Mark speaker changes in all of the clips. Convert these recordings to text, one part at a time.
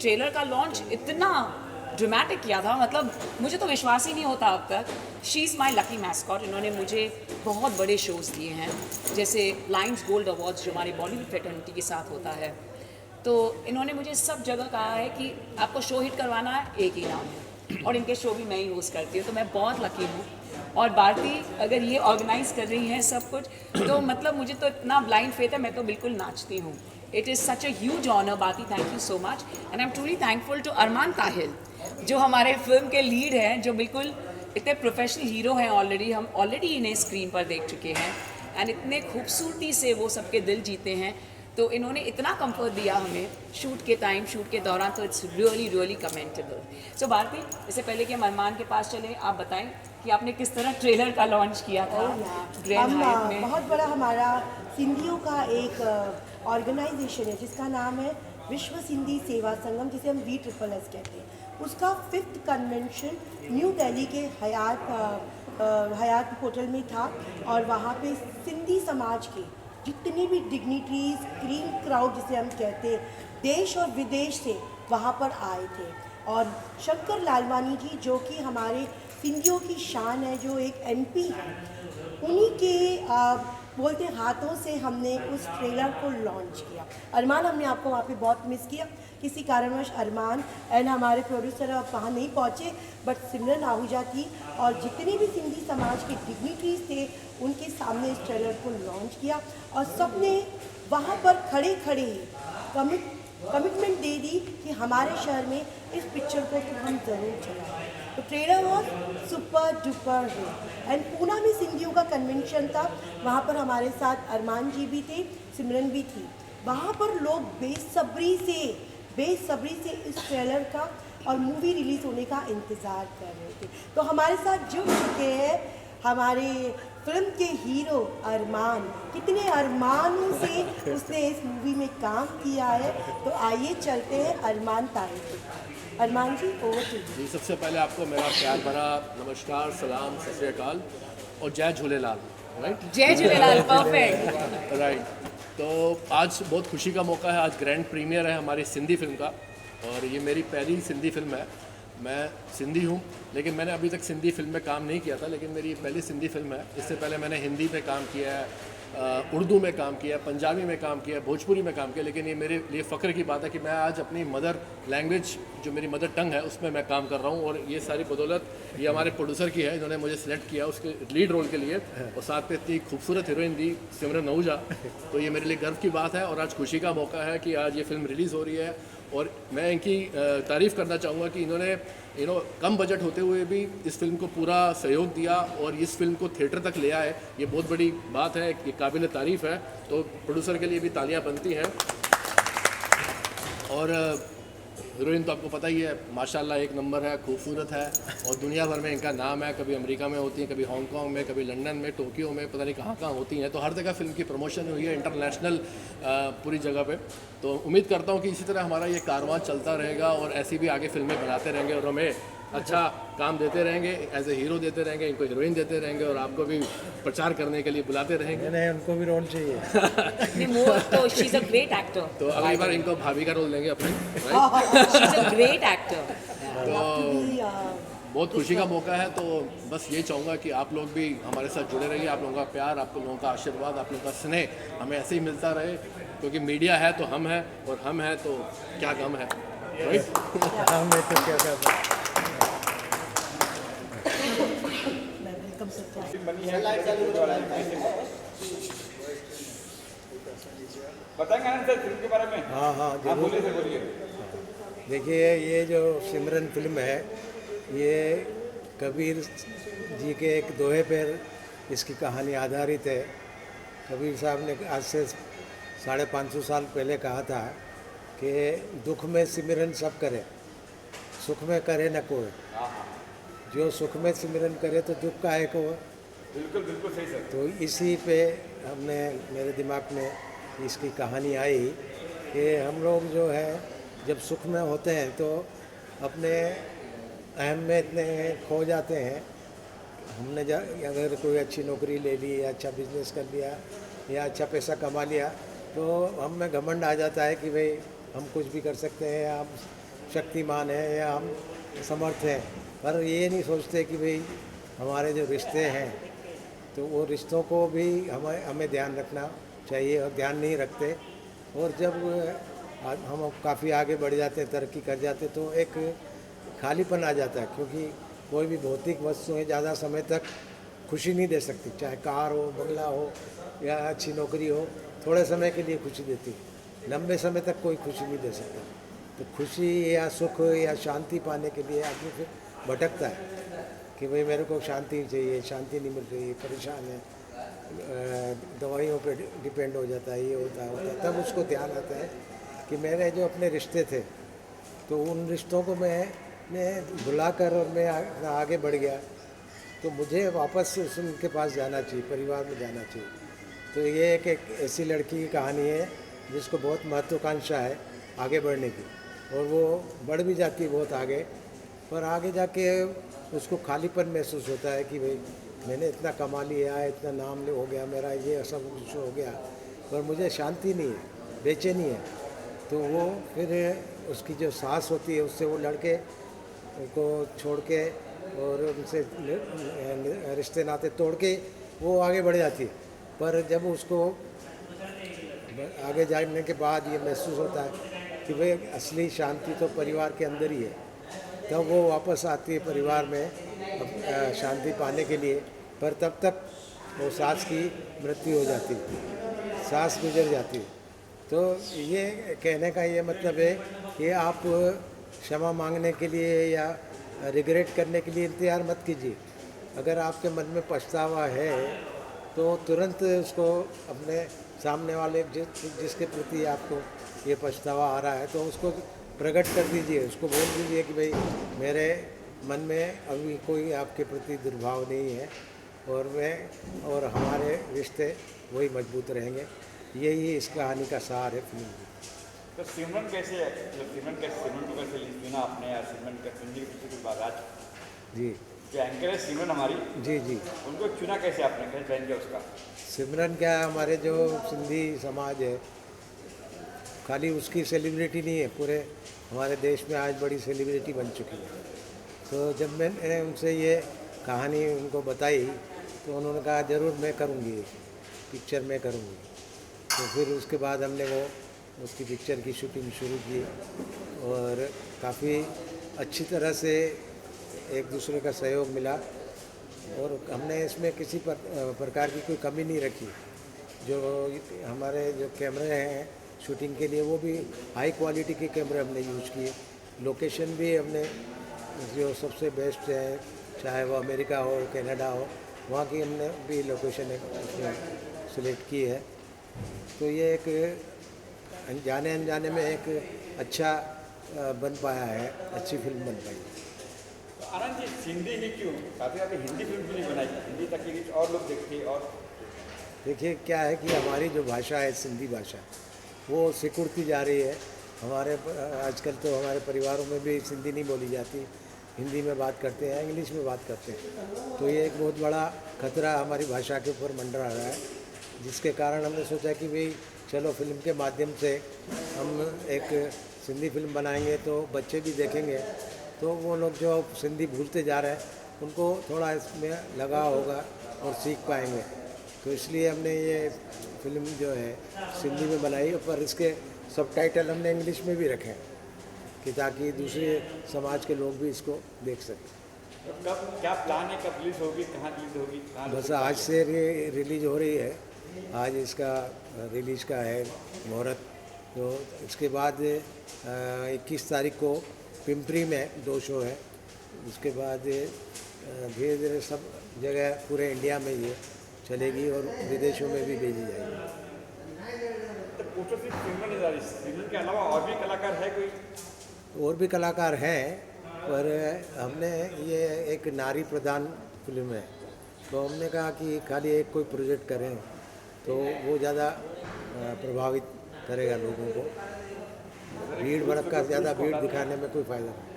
Speaker 1: Trailer का launch इतना dramatic किया था, मतलब मुझे तो विश्वास ही नहीं होता अब तक। She is my lucky mascot. इन्होंने मुझे बहुत बड़े शोज़ दिए हैं, जैसे लायंस गोल्ड अवार्ड्स जो हमारी बॉलीवुड फ्रेटर्निटी के साथ होता है। तो इन्होंने मुझे सब जगह कहा है कि आपको शो हिट करवाना है, एक ही नाम है, और इनके शो भी मैं ही होस्ट करती हूँ, तो मैं बहुत लकी हूँ। और भारती अगर ये ऑर्गेनाइज कर रही हैं सब कुछ, तो मतलब मुझे तो इतना ब्लाइंड फेथ है, मैं तो बिल्कुल नाचती हूँ। It is such a huge honour Bharti, thank you so much. And I am truly thankful to Arman Tahil, जो हमारे फिल्म के लीड हैं, जो बिल्कुल इतने प्रोफेशनल हीरो हैं। हम ऑलरेडी इन्हें स्क्रीन पर देख चुके हैं, एंड इतने खूबसूरती से वो सबके दिल जीते हैं। तो इन्होंने इतना कंफर्ट दिया हमें शूट के टाइम, शूट के दौरान, तो इट्स रियली रियली कमेंटेबल। सो भारती, इससे पहले कि हम अरमान के पास चले, आप बताएं कि आपने किस तरह ट्रेलर का लॉन्च किया था ग्रैंड हाइट में।
Speaker 2: बहुत बड़ा हमारा सिंधियों का एक ऑर्गेनाइजेशन है जिसका नाम है विश्व सिंधी सेवा संगम, जिसे हम VSSS कहते हैं। उसका 5th कन्वेंशन न्यू दिल्ली के हयात होटल में था, और वहाँ पे सिंधी समाज के जितनी भी डिग्निटरीज, ग्रीन क्राउड जिसे हम कहते हैं, देश और विदेश से वहाँ पर आए थे। और शंकर लालवानी जी, जो कि हमारे सिंधियों की शान है, जो एक MP है, उन्हीं के बोलते हाथों से हमने उस ट्रेलर को लॉन्च किया। अरमान, हमने आपको वहाँ पे बहुत मिस किया, किसी कारणवश अरमान एंड हमारे प्रोड्यूसर अब वहाँ नहीं पहुँचे, बट सिमरन आहूजा थी और जितने भी सिंधी समाज के डिग्निटरीज थे, उनके सामने इस ट्रेलर को लॉन्च किया, और सब ने वहाँ पर खड़े खड़े ही कमिटमेंट दे दी कि हमारे शहर में इस पिक्चर को तो हम ज़रूर चलाएं। तो trailer was super duper hit. And Poona में सिंधियों का कन्वेंशन था, वहाँ पर हमारे साथ अरमान जी भी थे, सिमरन भी थी। वहाँ पर लोग बेसब्री से इस ट्रेलर का और मूवी रिलीज़ होने का इंतज़ार कर रहे थे। तो हमारे साथ जुड़ चुके हैं हमारे फिल्म के हीरो अरमान। कितने अरमानों से उसने इस मूवी में काम किया है, तो आइए चलते हैं अरमान ताहिल पे। अरमान जी, ओवर टू
Speaker 3: जी। सबसे पहले आपको मेरा प्यार भरा नमस्कार, सलाम, सत श्री अकाल और जय झूलेलाल। राइट,
Speaker 1: जय झूलेलाल, परफेक्ट।
Speaker 3: राइट। तो आज बहुत खुशी का मौका है, आज ग्रैंड प्रीमियर है हमारी सिंधी फिल्म का, और ये मेरी पहली सिंधी फिल्म है। मैं सिंधी हूँ, लेकिन मैंने अभी तक सिंधी फिल्म में काम नहीं किया था, लेकिन मेरी पहली सिंधी फिल्म है। इससे पहले मैंने हिंदी में काम किया है, उर्दू में काम किया, पंजाबी में काम किया, भोजपुरी में काम किया, लेकिन ये मेरे लिए फ़ख्र की बात है कि मैं आज अपनी मदर लैंग्वेज, जो मेरी मदर टंग है, उसमें मैं काम कर रहा हूँ। और ये सारी बदौलत ये हमारे प्रोड्यूसर की है, इन्होंने मुझे सिलेक्ट किया उसके लीड रोल के लिए, और साथ में इतनी खूबसूरत हीरोइन दी सिमरन आहूजा। तो ये मेरे लिए गर्व की बात है, और आज खुशी का मौका है कि आज ये फिल्म रिलीज़ हो रही है। और मैं इनकी तारीफ़ करना चाहूँगा कि इन्होंने कम बजट होते हुए भी इस फिल्म को पूरा सहयोग दिया और इस फिल्म को थिएटर तक ले आए। ये बहुत बड़ी बात है, ये काबिल तारीफ़ है। तो प्रोड्यूसर के लिए भी तालियां बनती हैं। और हीरोइन तो आपको पता ही है, माशाल्लाह एक नंबर है, खूबसूरत है, और दुनिया भर में इनका नाम है। कभी अमेरिका में होती हैं, कभी हांगकांग में, कभी लंदन में, टोक्यो में, पता नहीं कहाँ कहाँ होती हैं। तो हर जगह फिल्म की प्रमोशन हुई है, इंटरनेशनल पूरी जगह पे। तो उम्मीद करता हूँ कि इसी तरह हमारा ये कारवां चलता रहेगा और ऐसी भी आगे फिल्में बनाते रहेंगे, और हमें अच्छा काम देते रहेंगे, एज ए हीरो देते रहेंगे, इनको हीरोइन देते रहेंगे, और आपको भी प्रचार करने के लिए बुलाते रहेंगे।
Speaker 4: नहीं, उनको भी रोल चाहिए।
Speaker 1: तो she is a great actor.
Speaker 3: तो अगली बार इनको भाभी का रोल देंगे अपने।
Speaker 1: She is a great actor.
Speaker 3: तो बहुत खुशी का मौका है। तो बस ये चाहूँगा कि आप लोग भी हमारे साथ जुड़े रहिए। आप लोगों का प्यार, आप लोगों का आशीर्वाद, आप लोगों का स्नेह हमें ऐसे ही मिलता रहे, क्योंकि मीडिया है तो हम हैं, और हम हैं तो क्या गम है, राइट?
Speaker 4: हमें तो क्या करना।
Speaker 5: बताएंगे ना सर फिल्म के बारे में?
Speaker 4: हाँ, जरूर।
Speaker 5: बोलिए सर, बोलिए।
Speaker 4: देखिए, ये जो सिमरन फिल्म है, ये कबीर जी के एक दोहे पर इसकी कहानी आधारित है। कबीर साहब ने आज से 550 साल पहले कहा था कि दुख में सिमरन सब करे, सुख में करे न कोई। जो सुख में सिमरन करे तो दुख का है को।
Speaker 5: बिल्कुल बिल्कुल सही सर।
Speaker 4: तो इसी पे हमने, मेरे दिमाग में इसकी कहानी आई कि हम लोग जो है जब सुख में होते हैं तो अपने अहम में इतने खो जाते हैं। हमने अगर कोई अच्छी नौकरी ले ली या अच्छा बिजनेस कर लिया या अच्छा पैसा कमा लिया, तो हम में घमंड आ जाता है कि भाई हम कुछ भी कर सकते हैं, हम शक्तिमान हैं या हम समर्थ हैं, पर ये नहीं सोचते कि भाई हमारे जो रिश्ते हैं तो वो रिश्तों को भी हमें ध्यान रखना चाहिए, और ध्यान नहीं रखते। और जब हम काफ़ी आगे बढ़ जाते हैं, तरक्की कर जाते, तो एक खालीपन आ जाता है, क्योंकि कोई भी भौतिक वस्तुएं ज़्यादा समय तक खुशी नहीं दे सकती। चाहे कार हो, बंगला हो या अच्छी नौकरी हो, थोड़े समय के लिए खुशी देती, लंबे समय तक कोई खुशी नहीं दे सकता। तो खुशी या सुख या शांति पाने के लिए आदमी फिर भटकता है कि भाई मेरे को शांति चाहिए, शांति नहीं मिल रही, परेशान है, दवाइयों पे डिपेंड हो जाता है, ये होता है। तब उसको ध्यान आता है कि मेरे जो अपने रिश्ते थे, तो उन रिश्तों को मैंने भुलाकर और मैं आगे बढ़ गया, तो मुझे वापस उनके पास जाना चाहिए, परिवार में जाना चाहिए। तो ये एक ऐसी लड़की की कहानी है जिसको बहुत महत्वाकांक्षा है आगे बढ़ने की, और वो बढ़ भी जाती है बहुत आगे, पर आगे जाके उसको खालीपन महसूस होता है कि भाई मैंने इतना कमा लिया, इतना नाम हो गया मेरा, ये सब कुछ हो गया, पर मुझे शांति नहीं है, बेचैनी है। तो वो फिर उसकी जो सास होती है उससे वो लड़के को छोड़ के और उनसे रिश्ते नाते तोड़ के वो आगे बढ़ जाती है। पर जब उसको आगे जाने के बाद ये महसूस होता है कि भाई असली शांति तो परिवार के अंदर ही है, तब वो वापस आती है परिवार में शांति पाने के लिए। पर तब तक वो सास की मृत्यु हो जाती है, सास गुजर जाती है। तो ये कहने का ये मतलब है कि आप क्षमा मांगने के लिए या रिग्रेट करने के लिए इंतज़ार मत कीजिए। अगर आपके मन में पछतावा है तो तुरंत उसको अपने सामने वाले जिसके प्रति आपको ये पछतावा आ रहा है तो उसको प्रकट कर दीजिए, उसको बोल दीजिए कि भाई मेरे मन में अभी कोई आपके प्रति दुर्भाव नहीं है, और मैं और हमारे रिश्ते वही मजबूत रहेंगे। यही इस कहानी का सार है फिल्म की।
Speaker 5: तो सिमरन कैसे है, सिमरन को कैसे चुना आपने, या सिमरन का हिंदी के पीछे कुछ बात आज
Speaker 4: जी
Speaker 5: जो एंकर है सिमरन हमारी,
Speaker 4: जी जी
Speaker 5: उनको चुना कैसे आपने, कैसे ज्वाइन किया उसका?
Speaker 4: सिमरन क्या है, हमारे जो सिंधी समाज है, खाली उसकी सेलिब्रिटी नहीं है, पूरे हमारे देश में आज बड़ी सेलिब्रिटी बन चुकी है। तो जब मैंने उनसे ये कहानी उनको बताई तो उन्होंने कहा ज़रूर मैं करूँगी, पिक्चर में करूँगी। तो फिर उसके बाद हमने वो उसकी पिक्चर की शूटिंग शुरू की, और काफ़ी अच्छी तरह से एक दूसरे का सहयोग मिला, और हमने इसमें किसी प्रकार की कोई कमी नहीं रखी। जो हमारे जो कैमरे हैं शूटिंग के लिए वो भी हाई क्वालिटी के कैमरे हमने यूज़ किए, लोकेशन भी हमने जो सबसे बेस्ट है, चाहे वो अमेरिका हो, कनाडा हो, वहाँ की हमने भी लोकेशन सिलेक्ट की है। तो ये एक जाने अनजाने में एक अच्छा बन पाया है, अच्छी फिल्म बन पाई।
Speaker 5: तो आनंद जी सिंधी ही क्यों, काफ़ी आपने हिंदी फिल्म क्यों नहीं बनाई, हिंदी तक की और लोग देखते? और
Speaker 4: देखिए क्या है कि हमारी जो भाषा है सिंधी भाषा, वो सिकुड़ती जा रही है। हमारे आजकल तो हमारे परिवारों में भी सिंधी नहीं बोली जाती, हिंदी में बात करते हैं, इंग्लिश में बात करते हैं। तो ये एक बहुत बड़ा खतरा हमारी भाषा के ऊपर मंडरा रहा है, जिसके कारण हमने सोचा कि भाई चलो फिल्म के माध्यम से हम एक सिंधी फिल्म बनाएंगे तो बच्चे भी देखेंगे, तो वो लोग जो सिंधी भूलते जा रहे हैं उनको थोड़ा इसमें लगा होगा और सीख पाएंगे। तो इसलिए हमने ये फिल्म जो है सिंधी में बनाई, पर इसके सबटाइटल हमने इंग्लिश में भी रखे हैं कि ताकि दूसरे समाज के लोग भी इसको देख सकें।
Speaker 5: तो कब क्या प्लान है, कब रिलीज होगी, कहाँ रिलीज होगी?
Speaker 4: बस आज से रिलीज हो रही है, आज इसका रिलीज का है मुहूर्त। तो इसके बाद 21 तारीख को पिंपरी में 2 शो है, उसके बाद धीरे धीरे सब जगह पूरे इंडिया में ये चलेगी और विदेशों में भी भेजी जाएगी।
Speaker 5: तो पोस्टर सिर्फ सिमरन के अलावा और भी कलाकार है कोई?
Speaker 4: और भी कलाकार हैं, पर हमने ये एक नारी प्रधान फिल्म है, तो हमने कहा कि खाली एक कोई प्रोजेक्ट करें तो वो ज़्यादा प्रभावित करेगा लोगों को। भीड़ भड़का ज़्यादा भीड़ दिखाने में कोई फ़ायदा नहीं।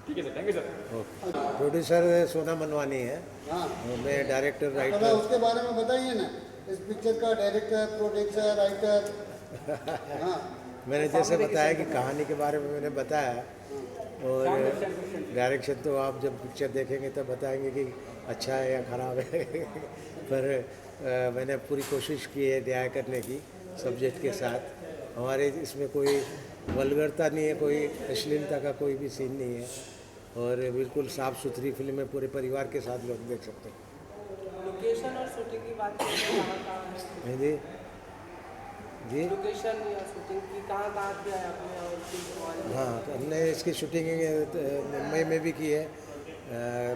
Speaker 5: ठीक है sir, thank you sir.
Speaker 4: Producer सोना मनवानी है,
Speaker 6: हाँ,
Speaker 4: मैं डायरेक्टर
Speaker 6: थोड़ा
Speaker 4: राइटर।
Speaker 6: उसके बारे में बताइए ना, इस पिक्चर का डायरेक्टर, प्रोड्यूसर, राइटर,
Speaker 4: मैंने जैसे बताया कि कहानी के बारे में मैंने बताया, और डायरेक्शन तो आप जब पिक्चर देखेंगे तब बताएंगे कि अच्छा है या ख़राब है पर मैंने पूरी कोशिश की है न्याय करने की सब्जेक्ट के साथ। हमारे इसमें कोई वल्गरता नहीं है, कोई अश्लीलता का कोई भी सीन नहीं है, और बिल्कुल साफ़ सुथरी फिल्म है, पूरे परिवार के साथ लोग देख सकते हैं।
Speaker 6: लोकेशन और शूटिंग की बात करें तो कहाँ है
Speaker 4: जी जी
Speaker 6: लोकेशन या शूटिंग की कहाँ किया है आपने और
Speaker 4: हाँ, तो हमने इसकी शूटिंग मुंबई में भी की है,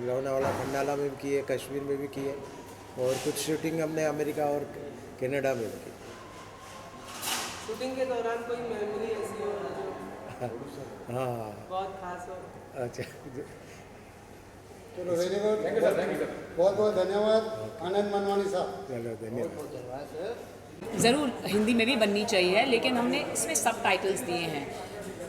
Speaker 4: लोनावाला खंडाला में भी की है, कश्मीर में भी की है, और कुछ शूटिंग हमने अमेरिका और कनाडा में भी की।
Speaker 6: शूटिंग के दौरान कोई मेमोरी ऐसी हो जो
Speaker 4: हाँ
Speaker 6: बहुत खास हो?
Speaker 4: अच्छा
Speaker 7: चलो वेरी गुड, बहुत बहुत धन्यवाद आनंद मनवानी साहब।
Speaker 4: चलो धन्यवाद।
Speaker 1: ज़रूर हिंदी में भी बननी चाहिए, लेकिन हमने इसमें सब टाइटल्स दिए हैं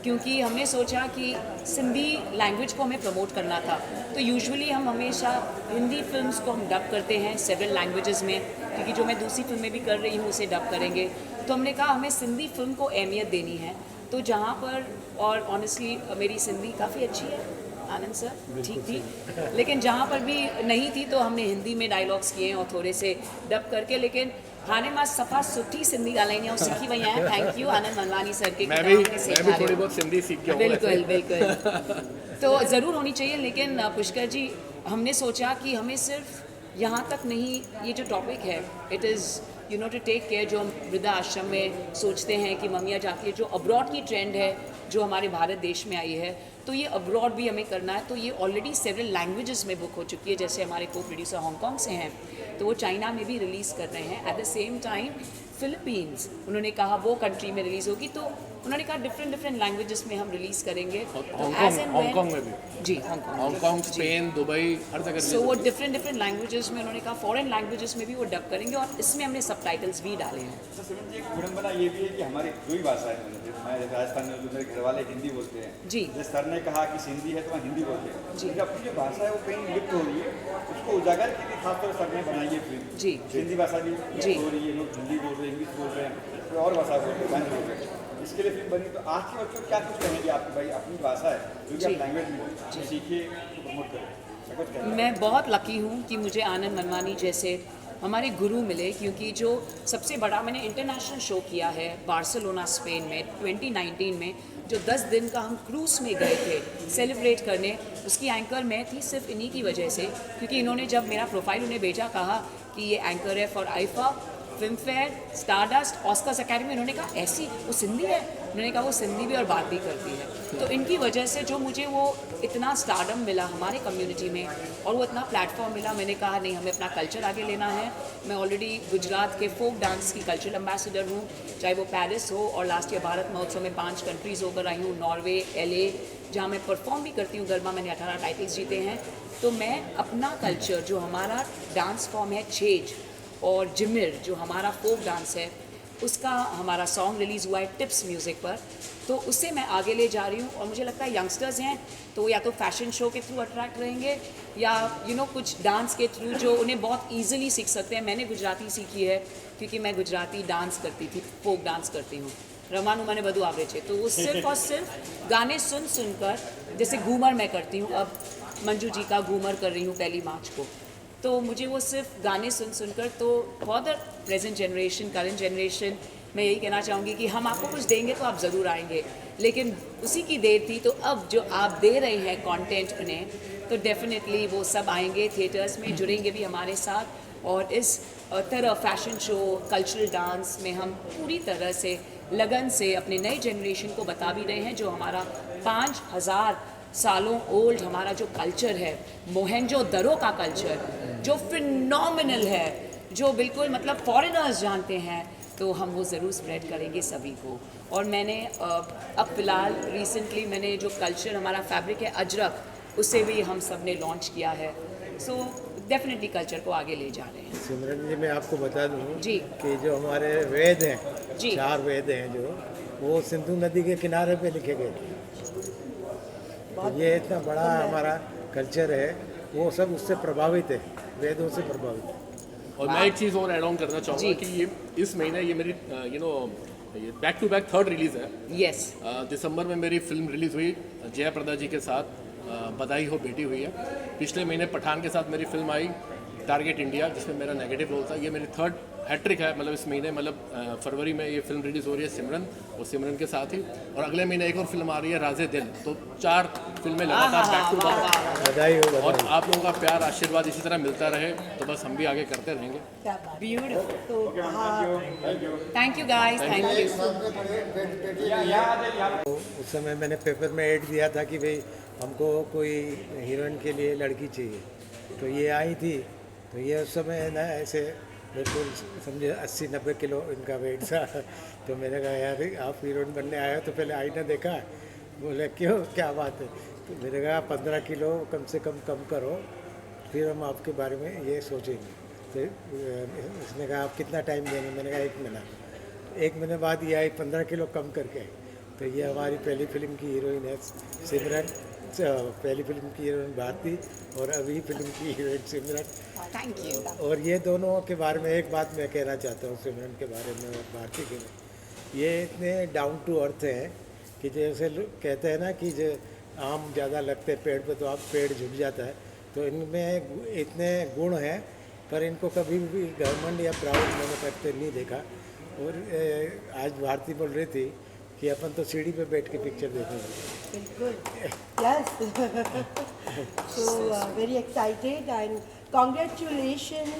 Speaker 1: क्योंकि हमने सोचा कि सिंधी लैंग्वेज को हमें प्रमोट करना था। तो यूजुअली हम हमेशा हिंदी फिल्म्स को हम डब करते हैं सेवरल लैंग्वेजेस में, क्योंकि जो मैं दूसरी फिल्म में भी कर रही हूँ उसे डब करेंगे। तो हमने कहा हमें सिंधी फिल्म को अहमियत देनी है, तो जहाँ पर, और ऑनेस्टली मेरी सिंधी काफ़ी अच्छी है आनंद सर, ठीक थी, लेकिन जहाँ पर भी नहीं थी तो हमने हिंदी में डायलॉग्स किए हैं और थोड़े से डब करके। लेकिन हाणे मां सफ़ा सुठी सिंधी ॻाल्हाईंदी आहियां, सीखी वई आहियां। Thank you Anand Manwani sir के,
Speaker 3: मैं भी थोड़ी बहुत सिंधी सीख गया हूँ।
Speaker 1: बिल्कुल बिल्कुल तो ज़रूर होनी चाहिए। लेकिन पुष्कर जी, हमने सोचा कि हमें सिर्फ यहाँ तक नहीं, ये जो टॉपिक है it is to take care, जो हम वृद्धा आश्रम में सोचते हैं कि मम्मियाँ जाती है, जो अब्रॉड की ट्रेंड है जो हमारे भारत देश में आई है, तो ये अब्रॉड भी हमें करना है। तो ये ऑलरेडी सेवरल लैंग्वेजेस में बुक हो चुकी है, जैसे हमारे को प्रोड्यूसर हांगकांग से हैं तो वो चाइना में भी रिलीज़ कर रहे हैं। At the same time Philippines, उन्होंने कहा वो कंट्री में रिलीज़ होगी, तो उन्होंने कहा डिफरेंट लैंग्वेजेस में हम रिलीज़ करेंगे।
Speaker 3: हांगकांग में भी
Speaker 1: जी,
Speaker 3: हांगकांग, स्पेन, दुबई, हर जगह।
Speaker 1: सो वो डिफरेंट लैंग्वेजेस में, उन्होंने कहा फॉरेन लैंग्वेजेस में भी वो डब करेंगे, और इसमें हमने सबटाइटल्स भी डाले हैं।
Speaker 5: अच्छा सिमरन जी, एक विडंबना ये भी है कि हमारी दो ही भाषा है। मैं राजस्थान में, जो मेरे घर वाले हिंदी बोलते हैं
Speaker 1: जी।
Speaker 5: जैसे सर ने कहा कि सिंधी है तो वहाँ हिंदी बोलते हैं
Speaker 1: जी।
Speaker 5: लेकिन अपनी जो भाषा है वो कहीं लिप्त हो रही है, उसको उजागर के लिए खासतौर सर ने बनाई है फिल्म।
Speaker 1: जी।
Speaker 5: हिंदी भाषा भी
Speaker 1: जी।
Speaker 5: हो रही है, लोग हिंदी बोल रहे हैं, इंग्लिश बोल रहे हैं, कोई और भाषा बोल रहे हैं, बोल रहे हैं। इसके लिए फिल्म बनी, तो आज के बच्चों को क्या कुछ कहेंगे आपकी भाई अपनी भाषा है जो कि
Speaker 1: जी।
Speaker 5: आप लैंग्वेज में सीखिए, प्रमोट करें?
Speaker 1: मैं बहुत लकी हूँ कि मुझे आनंद मनवानी जैसे हमारे गुरु मिले, क्योंकि जो सबसे बड़ा मैंने इंटरनेशनल शो किया है बार्सिलोना स्पेन में 2019 में, जो 10 दिन का हम क्रूज़ में गए थे सेलिब्रेट करने, उसकी एंकर मैं थी सिर्फ इन्हीं की वजह से, क्योंकि इन्होंने जब मेरा प्रोफाइल उन्हें भेजा, कहा कि ये एंकर है for IIFA, film fair, stardust, Oscars academy. उन्होंने कहा ऐसी वो सिंधी है, उन्होंने कहा वो सिंधी भी और बात भी करती है। तो इनकी वजह से जो मुझे वो इतना स्टारडम मिला हमारे कम्युनिटी में, और वो इतना प्लेटफॉर्म मिला, मैंने कहा नहीं, हमें अपना कल्चर आगे लेना है। मैं ऑलरेडी गुजरात के फोक डांस की कल्चरल एम्बेसडर हूँ, चाहे वो पेरिस हो, और लास्ट ईयर भारत महोत्सव में 5 कंट्रीज़ होकर आई हूँ, नॉर्वे, LA, जहाँ मैं परफॉर्म भी करती हूँ गरबा, मैंने 18 टाइटल्स जीते हैं। तो मैं अपना कल्चर, जो हमारा डांस फॉर्म है छेज और जिमिर, जो हमारा फोक डांस है, उसका हमारा सॉन्ग रिलीज़ हुआ है टिप्स म्यूज़िक पर, तो उससे मैं आगे ले जा रही हूँ। और मुझे लगता है यंगस्टर्स हैं तो या तो फैशन शो के थ्रू अट्रैक्ट रहेंगे, या कुछ डांस के थ्रू जो उन्हें बहुत ईजिली सीख सकते हैं। मैंने गुजराती सीखी है क्योंकि मैं गुजराती डांस करती थी, फोक डांस करती हूँ, रमानु मैंने बधु आवड़े छे, तो वो सिर्फ और सिर्फ गाने सुनकर, जैसे घूमर मैं करती हूँ, अब मंजू जी का घूमर कर रही हूँ 1 मार्च को, तो मुझे वो सिर्फ गाने सुनकर, तो for the present generation, current generation, मैं यही कहना चाहूँगी कि हम आपको कुछ देंगे तो आप ज़रूर आएंगे, लेकिन उसी की देर थी। तो अब जो आप दे रहे हैं कंटेंट उन्हें, तो डेफिनेटली वो सब आएंगे, थिएटर्स में जुड़ेंगे भी हमारे साथ, और इस तरह फैशन शो, कल्चरल डांस में हम पूरी तरह से लगन से अपने नए जनरेशन को बता भी रहे हैं, जो हमारा 5000 सालों ओल्ड हमारा जो कल्चर है, मोहनजोदड़ो का कल्चर, जो फिनोमिनल है, जो बिल्कुल मतलब फॉरेनर्स जानते हैं, तो हम वो ज़रूर स्प्रेड करेंगे सभी को। और मैंने अब फ़िलहाल रिसेंटली मैंने जो कल्चर हमारा फैब्रिक है अजरक, उसे भी हम सब ने लॉन्च किया है। सो डेफिनेटली कल्चर को आगे ले जा रहे हैं।
Speaker 4: सिमरन जी, मैं आपको बता दूँ
Speaker 1: जी।
Speaker 4: कि जो हमारे वेद हैं,
Speaker 1: जी।
Speaker 4: 4 वेद हैं जो, वो सिंधु नदी के किनारे पे लिखे गए थे। तो ये इतना बड़ा हमारा कल्चर है, वो सब उससे प्रभावित है, वेदों से प्रभावित है।
Speaker 3: और मैं एक चीज़ और ऐड ऑन करना चाहूँगा कि ये इस महीने ये मेरी ये back to back third release है।
Speaker 1: यस
Speaker 3: दिसंबर में मेरी फिल्म रिलीज़ हुई जया प्रदा जी के साथ, बधाई हो बेटी हुई है। पिछले महीने पठान के साथ मेरी फिल्म आई टारगेट इंडिया, जिसमें मेरा नेगेटिव रोल था। ये मेरी थर्ड हैट्रिक है, मतलब इस महीने, मतलब फरवरी में ये फिल्म रिलीज़ हो रही है सिमरन, और सिमरन के साथ ही, और अगले महीने एक और फिल्म आ रही है राजे दिल। तो 4 फिल्में लगातार बैक टू बैक।
Speaker 4: बधाई हो,
Speaker 3: और
Speaker 4: बधाई।
Speaker 3: आप लोगों का प्यार आशीर्वाद इसी तरह मिलता रहे, तो बस हम भी आगे करते रहेंगे।
Speaker 2: क्या बात।
Speaker 1: ब्यूटीफुल।
Speaker 2: तो हाँ,
Speaker 1: thank you guys, thank you.
Speaker 4: तो उस समय मैंने पेपर में ऐड दिया था कि भाई हमको कोई हीरोइन के लिए लड़की चाहिए, तो ये आई थी। तो ये उस समय ना ऐसे बिल्कुल समझे 80-90 किलो इनका वेट था। तो मैंने कहा यार आप हीरोइन बनने आए हो तो पहले आईना देखा? बोले क्यों, क्या बात है? तो मैंने कहा 15 किलो कम से कम करो, फिर हम आपके बारे में ये सोचेंगे। तो उसने कहा आप कितना टाइम देंगे? मैंने कहा 1 महीना। 1 महीने बाद ये आई 15 किलो कम करके। तो ये हमारी पहली फिल्म की हीरोइन है सिमरन, पहली फिल्म की हीरोइन भारती और अभी फिल्म की हीरोइन सिमरन।
Speaker 1: Thank you.
Speaker 4: और ये दोनों के बारे में एक बात मैं कहना चाहता हूँ सिमरन के बारे में और भारती के बारे में। ये इतने डाउन टू अर्थ हैं कि जैसे लोग कहते हैं ना कि जो आम ज़्यादा लगते हैं पेड़ पे तो आप पेड़ झुक जाता है, तो इनमें इतने गुण हैं, पर इनको कभी भी घमंड या प्राउड मैंने करते नहीं देखा। और आज भारती बोल रही थी कि अपन तो सीढ़ी पे बैठ के पिक्चर देखेंगे।
Speaker 2: बिल्कुल। Yes. So very excited and congratulations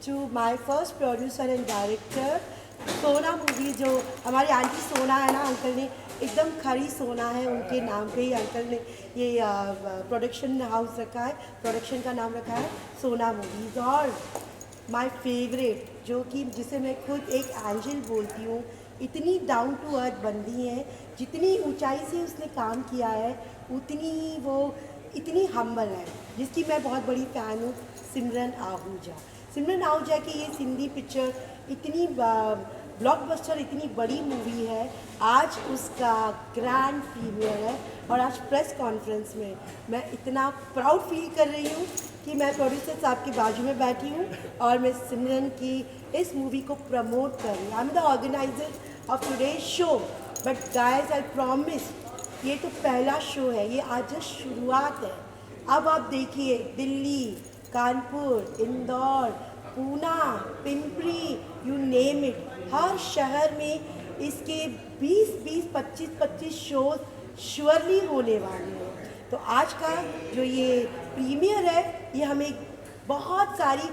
Speaker 2: to my first producer and director सोना मूवी। जो हमारी आंटी सोना है ना, अंकल ने एकदम खरी सोना है, उनके नाम पे ही अंकल ने ये प्रोडक्शन हाउस रखा है, प्रोडक्शन का नाम रखा है सोना मूवीज़। और माय फेवरेट जो कि जिसे मैं खुद एक एंजल बोलती हूँ, इतनी डाउन टू अर्थ बंदी है, जितनी ऊंचाई से उसने काम किया है उतनी वो इतनी हम्बल है, जिसकी मैं बहुत बड़ी फ़ैन हूँ, सिमरन आहूजा। सिमरन आहूजा की ये सिंधी पिक्चर इतनी ब्लॉकबस्टर, इतनी बड़ी मूवी है, आज उसका ग्रैंड प्रीमियर है। और आज प्रेस कॉन्फ्रेंस में मैं इतना प्राउड फील कर रही हूँ कि मैं प्रोड्यूसर साहब के बाजू में बैठी हूँ और मैं सिमरन की इस मूवी को प्रमोट कर रही हूँ। I am the organiser of today's show, but guys I promise ये तो पहला शो है, ये आज जस्ट शुरुआत है। अब आप देखिए Delhi, Kanpur, Indore, Poona, Pimpri, you name it, हर शहर में इसके 20-20, 25-25 शोज श्योरली होने वाले हैं। तो आज का जो ये प्रीमियर है, ये हमें बहुत सारी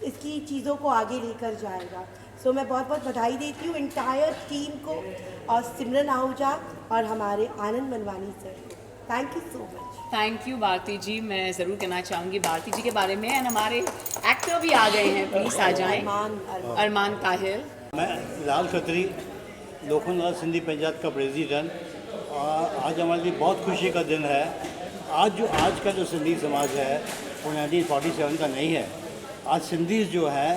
Speaker 2: इसकी चीज़ों को आगे लेकर जाएगा। सो मैं बहुत बहुत बधाई देती हूँ इंटायर टीम को और सिमरन आहूजा और हमारे आनंद मनवानी सर को। Thank you so much.
Speaker 1: Thank you Bharti ji. मैं ज़रूर कहना चाहूँगी भारती जी के बारे में, एंड हमारे एक्टर भी आ गए हैं, प्लीज़ आ जाएं। अरमान ताहिर।
Speaker 8: मैं लाल खत्री, लोखंडवाला सिंधी पंचायत का प्रेसिडेंट। आज हमारे लिए बहुत खुशी का दिन है। आज का जो सिंधी समाज है वो 1947 का नहीं है। आज सिंधी जो है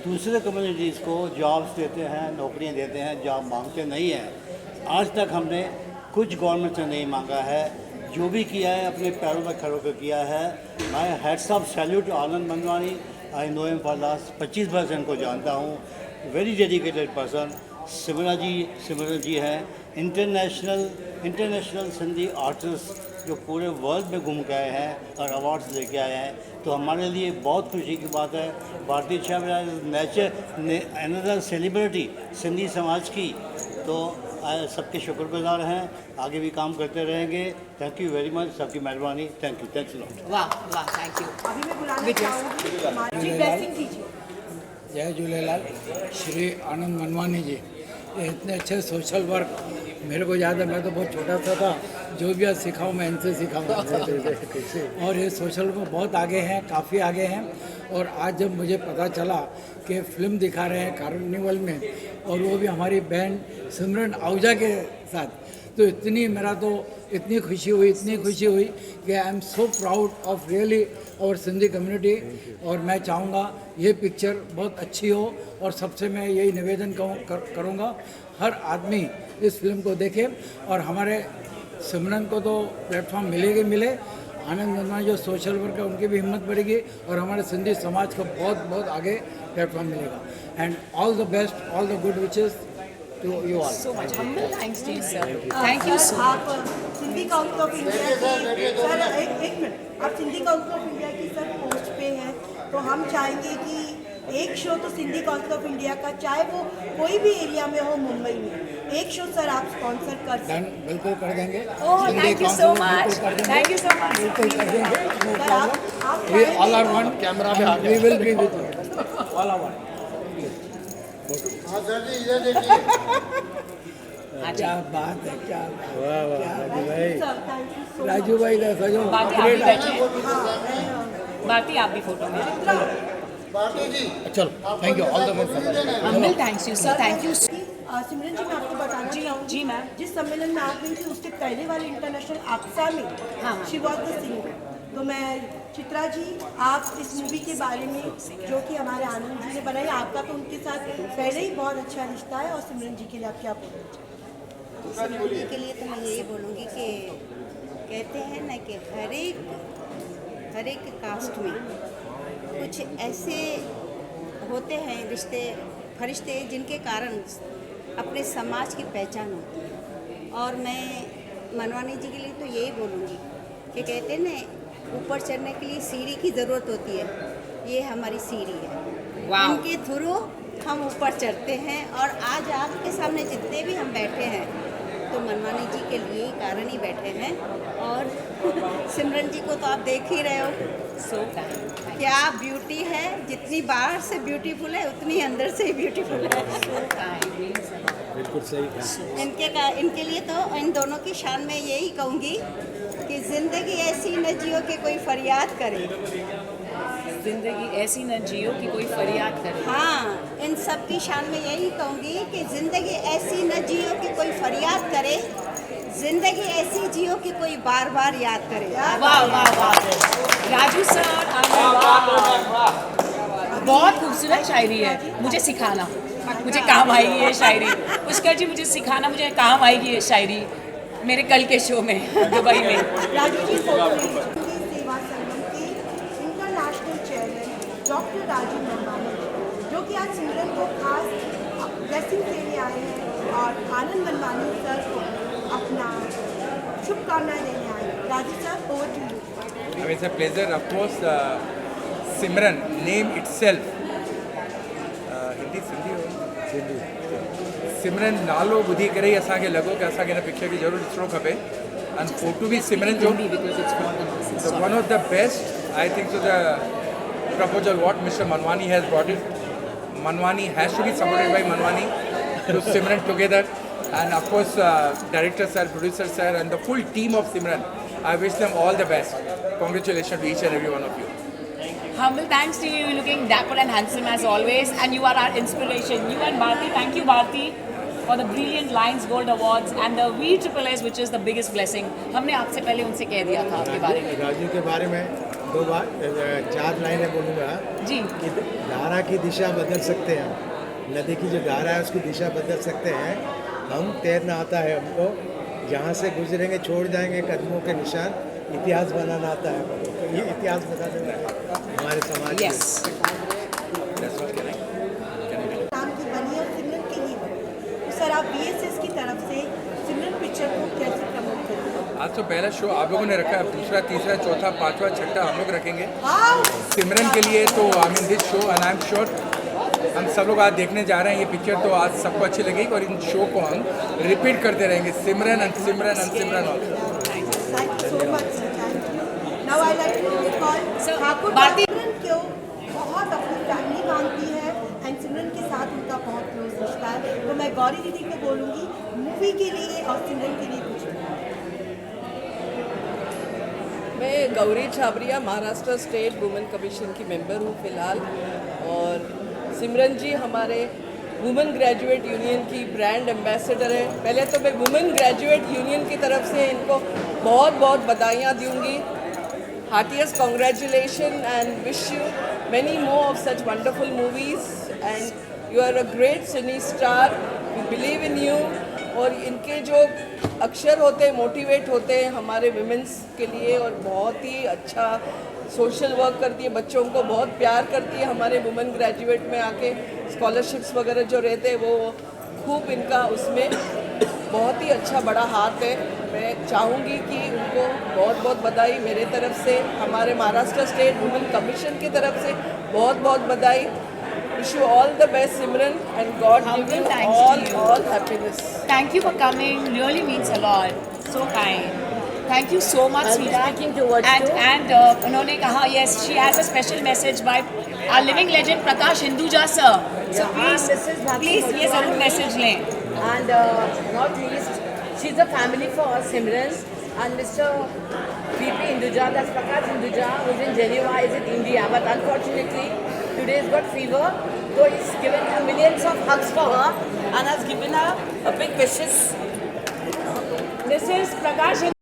Speaker 8: दूसरे कम्युनिटीज़ को जॉब्स देते हैं, नौकरियां देते हैं, जॉब मांगते नहीं हैं। आज तक हमने कुछ गवर्नमेंट से नहीं मांगा है, जो भी किया है अपने पैरों पर खड़े होकर किया है। My heads off salute to Anand Manwani. I know him for last 25 वर्ष इनको जानता हूँ। Very dedicated person. Simran ji हैं इंटरनेशनल सिंधी आर्टिस्ट जो पूरे वर्ल्ड में घूम के आए हैं और अवार्ड्स लेके आए हैं। तो हमारे लिए बहुत खुशी की बात है। भारतीय अनदर सेलिब्रिटी सिंधी समाज की। तो सबके शुक्रगुजार हैं, आगे भी काम करते रहेंगे। थैंक यू वेरी मच, सबकी मेहरबानी। Thank you, thanks lot.
Speaker 1: वाह वाह, थैंक यू।
Speaker 2: अभी मैं बुलाना चाहूँगी हमारी ब्लेसिंग दीजिए।
Speaker 9: जय झूलेलाल। श्री आनंद मनवानी जी, ये इतने अच्छे सोशल वर्क मेरे को याद है, मैं तो बहुत छोटा सा था, जो भी आज सिखाऊँ मैं इनसे सिखाऊँगा। और ये सोशल में बहुत आगे हैं, काफ़ी आगे हैं। और आज जब मुझे पता चला कि फ़िल्म दिखा रहे हैं कार्निवल में, और वो भी हमारी बहन सिमरन आहूजा के साथ, तो इतनी खुशी हुई कि I am so proud of really और सिंधी कम्युनिटी। और मैं चाहूँगा ये पिक्चर बहुत अच्छी हो, और सबसे मैं यही निवेदन करूँगा हर आदमी इस फिल्म को देखे। और हमारे सिमरन को तो प्लेटफॉर्म मिले, आनंद मनवानी जो सोशल वर्क है उनकी भी हिम्मत बढ़ेगी, और हमारे सिंधी समाज को बहुत बहुत आगे प्लेटफॉर्म मिलेगा। And all the best, all the good witches to you all.
Speaker 1: So much humble thanks to you, sir. Thank you so much.
Speaker 2: आप सिंधी काउंसिल ऑफ इंडिया की सर एक मिनट, आप सिंधी काउंसिल ऑफ इंडिया की sir post पे हैं, तो हम चाहेंगे कि एक शो तो सिंधी काउंसिल ऑफ इंडिया का, चाहे वो कोई भी एरिया में हो मुंबई में, एक शो सर आप स्पॉन्सर कर सकते
Speaker 9: डन, बिल्कुल कर देंगे।
Speaker 1: Oh,
Speaker 9: Sindhi
Speaker 1: thank you
Speaker 9: council
Speaker 1: so
Speaker 9: में
Speaker 1: much.
Speaker 9: बिल्कुल कर देंगे।
Speaker 1: Thank you so much.
Speaker 9: बिल्कुल कर देंगे, no
Speaker 2: सर।
Speaker 9: problem.
Speaker 2: आप
Speaker 9: We all are one. Camera में we will be with you. All are one.
Speaker 7: हाँ सर जी, इधर देखिए।
Speaker 9: क्या बात है, क्या बात है।
Speaker 4: वाह वाह राजू भाई,
Speaker 2: सर, थैंक यू सो
Speaker 9: राजू भाई का सजो
Speaker 1: बाकी आप भी
Speaker 9: great
Speaker 1: बैठिए।
Speaker 2: मच।
Speaker 1: बाकी आप भी फोटो में।
Speaker 7: पार्टी जी,
Speaker 9: चलो, thank you, all the best.
Speaker 1: Humble thanks to you, sir. Thank you.
Speaker 2: सिमरन जी, मैं आपको बताना चाहूँगी,
Speaker 1: जी, मैम।
Speaker 2: जिस सम्मेलन में आप गई थी उसके पहले वाले इंटरनेशनल आक्सा में
Speaker 1: हाँ।
Speaker 2: She was the singer. तो मैं चित्रा जी, आप इस मूवी के बारे में जो कि हमारे आनंद जी ने बनाई, आपका तो उनके साथ पहले ही बहुत अच्छा रिश्ता है, और सिमरन जी के लिए आप क्या बोलना चाहेंगे?
Speaker 10: सिमरन जी के लिए तो मैं यही बोलूँगी कि कहते हैं ना कि हर एक कास्ट में कुछ ऐसे होते हैं रिश्ते फरिश्ते जिनके कारण अपने समाज की पहचान होती है। और मैं मनवानी जी के लिए तो यही बोलूँगी कि कहते हैं ना ऊपर चढ़ने के लिए सीढ़ी की ज़रूरत होती है, ये हमारी सीढ़ी है।
Speaker 1: Wow.
Speaker 10: इनके थ्रू हम ऊपर चढ़ते हैं, और आज आपके सामने जितने भी हम बैठे हैं तो मनवानी जी के लिए ही कारण ही बैठे हैं। और सिमरन जी को तो आप देख ही रहे हो,
Speaker 1: So kind.
Speaker 10: क्या ब्यूटी है, जितनी बाहर से ब्यूटीफुल है उतनी अंदर से ही ब्यूटीफुल है।
Speaker 1: So kind.
Speaker 4: बिल्कुल सही कहा।
Speaker 10: इनके लिए तो इन दोनों की शान में यही कहूँगी कि ज़िंदगी ऐसी न जियो कि कोई फरियाद करे।
Speaker 1: जिंदगी ऐसी न जियो कि कोई फरियाद करे।
Speaker 10: हाँ, इन सब की शान में यही कहूँगी कि ज़िंदगी ऐसी न जियो कि कोई फरियाद करे, ज़िंदगी ऐसी जियो कि कोई बार बार याद करे।
Speaker 1: वाह वाह वाह। राजू सर, बहुत खूबसूरत शायरी है। मुझे सिखाना, मुझे काम आएगी ये शायरी। पुष्कर जी, मुझे सिखाना, मुझे काम आएगी ये शायरी मेरे कल के शो में दुबई में।
Speaker 2: राजू जी, फोटो ले लीजिए। सेवा संगम के international chairman doctor Rajeev Manwani, जो कि आज सिमरन को खास ब्लेसिंग देने आए हैं और आनंद मनवानी सर को अपना शुभकामनाएं देने आए हैं। Raju sir, over to you.
Speaker 5: It's a pleasure, of course. Simran, name itself. Hindi Sindhi हो? सिमरन नालो ॿुधी करे ई असांखे लॻो कि असांखे हिन पिक्चर खे ज़रूरु ॾिसणो खपे। एंड फोटो बि सिमरन जो one of the best, I think so the proposal what mister Manwani has brought it, Manwani has to be supported by Manwani to Simran together, and of course director sir, producer sir, and the full team of Simran. I wish them all the best. Congratulations to each and every one of you.
Speaker 1: Humble thanks to you, looking dapper and handsome as always, and you are our inspiration. You and Bharti, thank you Bharti for the brilliant Lions Gold Awards and the VSSS, which is the biggest blessing. हमने आपसे पहले उनसे कह दिया था आपके बारे में।
Speaker 4: राजू के बारे में 4 लाइनें बोलूँगा
Speaker 1: जी।
Speaker 4: कि धारा की दिशा बदल सकते हैं हम, नदी की जो धारा है उसकी दिशा बदल सकते हैं हम, तैरना आता है हमको, जहाँ से गुजरेंगे छोड़ जाएंगे कदमों के निशान, इतिहास बनाना आता है हमको, तो ये इतिहास बना देना है हमारे समाज
Speaker 1: Yes.
Speaker 2: नाम की बनी और सिमरन के लिए बनी, तो सर आप VSS की तरफ से सिमरन पिक्चर को कैसे प्रमोट करेंगे?
Speaker 5: आज तो पहला शो आप लोगों ने रखा है, दूसरा, तीसरा, चौथा, पांचवा, छठा हम लोग रखेंगे सिमरन के लिए। तो I mean this show, and I am sure हम सब लोग आज देखने जा रहे हैं ये पिक्चर, तो आज सबको अच्छी लगेगी और इन शो को हम रिपीट करते रहेंगे, Simran and Simran and Simran also.
Speaker 2: Thank you so much, sir. Thank you. Now I like to call
Speaker 1: Sir,
Speaker 2: Thakur
Speaker 1: Bharti-
Speaker 2: सिमरन को बहुत अपनी फैमिली मानती है, एंड सिमरन के साथ उनका बहुत क्लोज रिश्ता है। तो मैं गौरी दीदी को बोलूँगी मूवी के लिए और सिमरन के लिए कुछ।
Speaker 11: मैं Gauri Chhabria Maharashtra state women commission की मेंबर हूँ फ़िलहाल, और सिमरन जी हमारे वुमेन ग्रेजुएट यूनियन की ब्रांड एम्बेसडर है। पहले तो मैं वुमेन ग्रेजुएट यूनियन की तरफ से इनको बहुत बहुत बधाइयाँ दूँगी, heartiest congratulation, and wish you many more of such wonderful movies, and you are a great cine star, we believe in you. और इनके जो अक्षर होते हैं मोटिवेट होते हैं हमारे विमेंस के लिए, और बहुत ही अच्छा सोशल वर्क करती है, बच्चों को बहुत प्यार करती है। हमारे वुमेन ग्रेजुएट में आके स्कॉलरशिप्स वगैरह जो रहते हैं वो खूब इनका उसमें बहुत ही अच्छा बड़ा हाथ है। मैं चाहूँगी कि उनको बहुत बहुत बधाई मेरे तरफ से, हमारे महाराष्ट्र स्टेट वुमेन कमीशन की तरफ से बहुत बहुत बधाई। Wish you all the best Simran and God give you all happiness.
Speaker 1: Thank you for coming. Really means a lot. So kind. Thank you so much, Sweeta. And उन्होंने कहा yes, she has a special message by our living legend Prakash Hinduja sir. So please ये ज़रूर message लें.
Speaker 12: And not least, she's a family for us, Simran. And Mr. VP Hinduja, that's Prakash Hinduja, who's in Geneva, is in India. But unfortunately, today he's got fever. So he's given her millions of hugs for her and has given her a big wishes.
Speaker 1: This is Prakash